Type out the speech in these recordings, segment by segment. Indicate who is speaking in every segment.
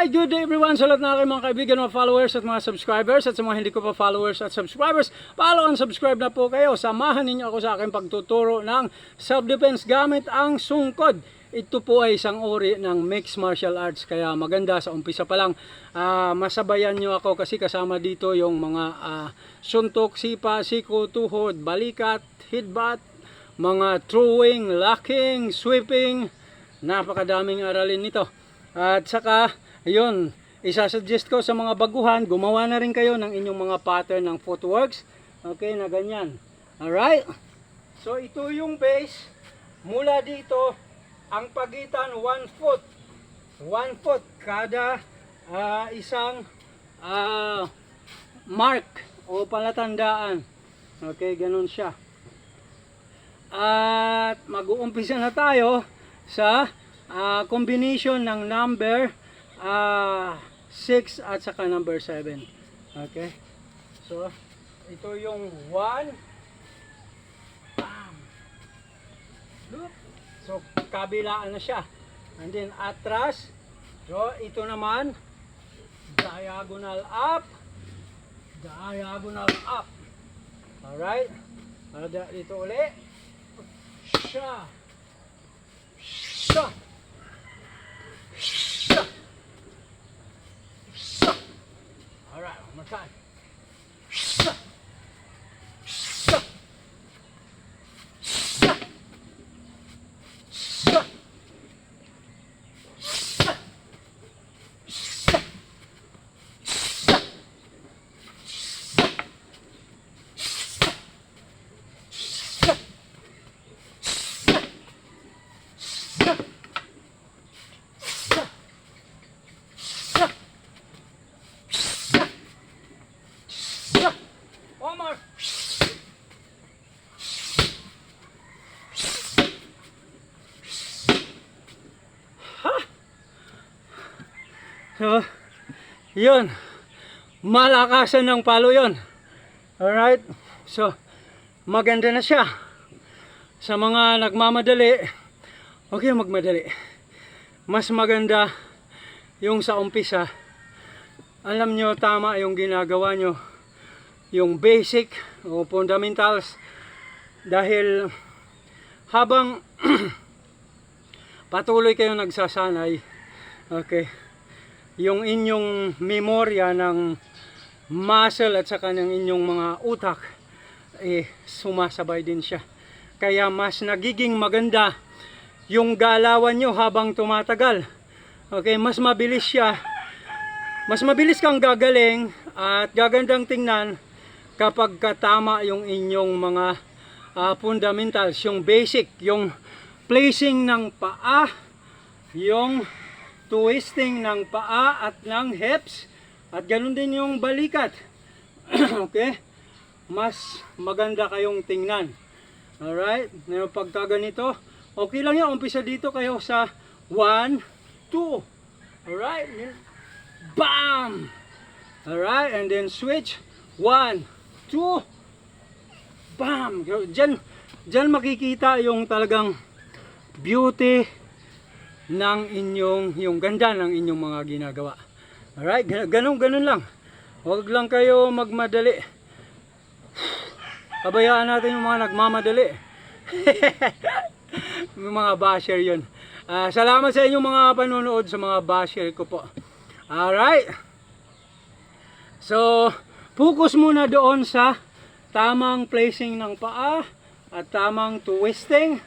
Speaker 1: Alright, good day everyone sa lahat ng aking mga kaibigan, mga followers at mga subscribers. At sa mga hindi ko pa followers at subscribers, follow and subscribe na po kayo. Samahan ninyo ako sa aking pagtuturo ng self-defense gamit ang sungkod. Ito po ay isang uri ng mixed martial arts, kaya maganda sa umpisa pa lang. Masabayan nyo ako kasi kasama dito yung mga suntok, sipa, siko, tuhod, balikat, headbutt, mga throwing, locking, sweeping. Napakadaming aralin nito. At saka, yun, isasuggest ko sa mga baguhan, gumawa na rin kayo ng inyong mga pattern ng footworks. Okay, na ganyan. Alright? So, ito yung base. Mula dito, ang pagitan 1 foot. 1 foot kada isang mark o palatandaan. Okay, ganun siya. At mag-uumpisa na tayo sa combination ng number 6 at saka number 7. Okay? So, ito yung 1. Bam! Look! So, kabilaan na siya. And then, atras. So, ito naman, diagonal up. Diagonal up. Alright? Dito ulit. Siya. Siya. Alright, one more time. Omar. So, yun. Malakasan ng palo yun. Alright. So, maganda na siya. Sa mga nagmamadali, okay magmadali. Mas maganda yung sa umpisa. Alam nyo, tama yung ginagawa nyo. Yung basic o fundamentals, dahil habang patuloy kayo nagsasanay, okay, yung inyong memorya ng muscle at saka ng inyong mga utak sumasabay din siya, kaya mas nagiging maganda yung galawan nyo habang tumatagal. Okay, mas mabilis siya, mas mabilis kang gagaling at gagandang tingnan kapag katama yung inyong mga fundamentals, yung basic, yung placing ng paa, yung twisting ng paa at ng hips, at ganun din yung balikat. Okay? Mas maganda kayong tingnan. Alright? Ngayon pagka ganito, okay lang yan. Umpisa dito kayo sa 1, 2. Alright? Bam! Alright? And then switch. 1, 2, bam! Diyan makikita yung talagang beauty ng inyong, yung ganda ng inyong mga ginagawa. Alright? Ganun lang. Huwag lang kayo magmadali. Pabayaan natin yung mga nagmamadali. Yung mga basher yun. Salamat sa inyong mga panonood sa mga basher ko po. Alright? So, focus muna doon sa tamang placing ng paa at tamang twisting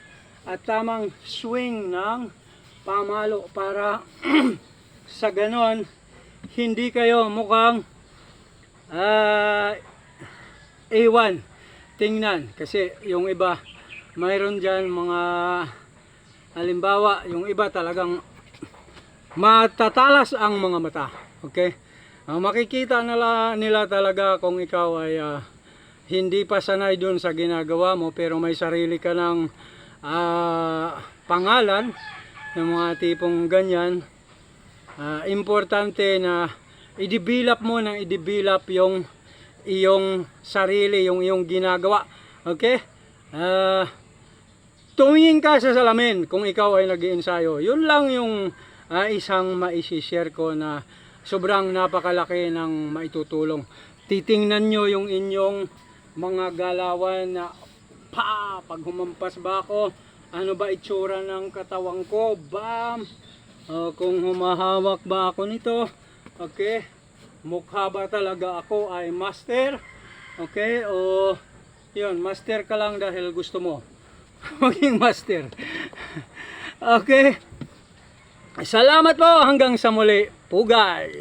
Speaker 1: at tamang swing ng pamalo para sa ganon hindi kayo mukhang A1 tingnan. Kasi yung iba mayroon dyan mga halimbawa, yung iba talagang matatalas ang mga mata. Okay? Makikita nila talaga kung ikaw ay hindi pa sanay dun sa ginagawa mo, pero may sarili ka ng pangalan, ng mga tipong ganyan. Importante na i-develop mo ng i-develop yung iyong sarili, yung iyong ginagawa. Okay? Tumingin ka sa salamin kung ikaw ay nag-iensayo. Yun lang yung isang maisishare ko na sobrang napakalaki ng maitutulong. Titingnan nyo yung inyong mga galawan na pag humampas ba ako, ano ba itsura ng katawan ko, bam, kung humahawak ba ako nito, okay, mukha ba talaga ako ay master, okay, o yun, master ka lang dahil gusto mo maging master. Okay, salamat po, hanggang sa muli, pugay.